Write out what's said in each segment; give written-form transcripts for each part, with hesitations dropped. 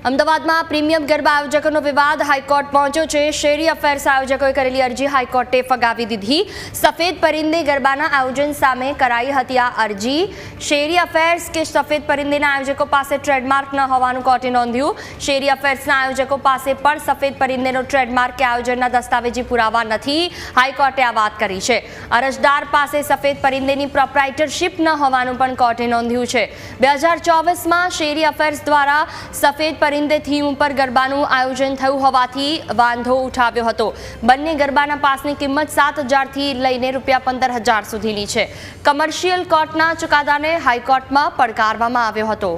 અમદાવાદમાં પ્રીમિયમ ગરબા આયોજકોનો વિવાદ હાઈકોર્ટ પહોંચ્યો છે। શેરી અફેર્સ આયોજકોએ કરેલી અરજી હાઈકોર્ટે ફગાવી દીધી। સફેદ પરિંદે ગરબાના આયોજન સામે કરાઈ હતી આ અરજી। શેરી અફેર્સ કે સફેદ પરિંદેના આયોજકો પાસે ટ્રેડમાર્ક ન હોવાનું કોર્ટે નોંધ્યું। શેરી અફેર્સના આયોજકો પાસે પણ સફેદ પરિંદેનો ટ્રેડમાર્ક કે આયોજનના દસ્તાવેજી પુરાવા નથી। હાઈકોર્ટે આ વાત કરી છે। અરજદાર પાસે સફેદ પરિંદેની પ્રોપ્રાઇટરશિપ ન હોવાનું પણ કોર્ટે નોંધ્યું છે। 2024માં શેરી અફેર્સ દ્વારા સફેદ પરિંદે થીમ ઉપર ગરબાનું આયોજન થયું હોવાથી વાંધો ઉઠાવ્યો હતો। બંને ગરબાના પાસની કિંમત 7,000 થી લઈને ₹15,000 સુધીની છે। કમર્શિયલ કોર્ટના ચુકાદાને હાઈકોર્ટમાં પડકારવામાં આવ્યો હતો।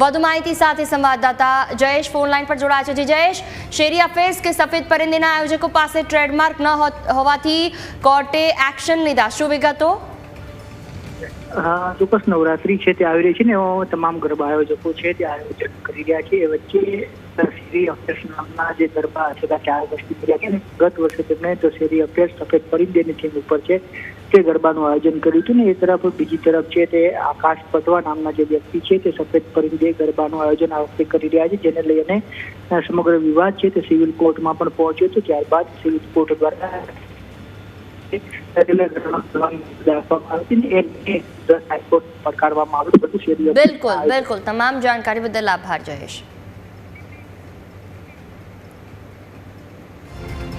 વધુ માહિતી સાથે સંવાદદાતા જયેશ ફોન લાઈન પર જોડાયા છે। જયેશ, શેરી અફેર્સ કે સફેદ પરિંદેના આયોજકો પાસે ટ્રેડમાર્ક ન હોવાથી કોર્ટે એક્શન લીધા, શું વિગતો? ચોક્કસ નવરાત્રી છે તે આવી રહી છે ને તમામ ગરબા આયોજકો છે તે આયોજન કરી રહ્યા છે। એ વચ્ચે શેરી અફેર્સ નામના જે ગરબા છે 4 વર્ષથી કર્યા છે ને ગત વર્ષે તેમણે તો શેરી અફેર્સ સફેદ પરિંદેની થીમ ઉપર છે તે ગરબાનું આયોજન કર્યું હતું ને એ તરફ બીજી તરફ છે તે આકાશ પટવા નામના જે વ્યક્તિ છે તે સફેદ પરિંદે ગરબાનું આયોજન આ વખતે કરી રહ્યા છે, જેને લઈને સમગ્ર વિવાદ છે તે સિવિલ કોર્ટમાં પણ પહોંચ્યો હતો। ત્યારબાદ સિવિલ કોર્ટ દ્વારા બિલકુલ, તમામ જાણકારી બદલ આભાર જયેશ।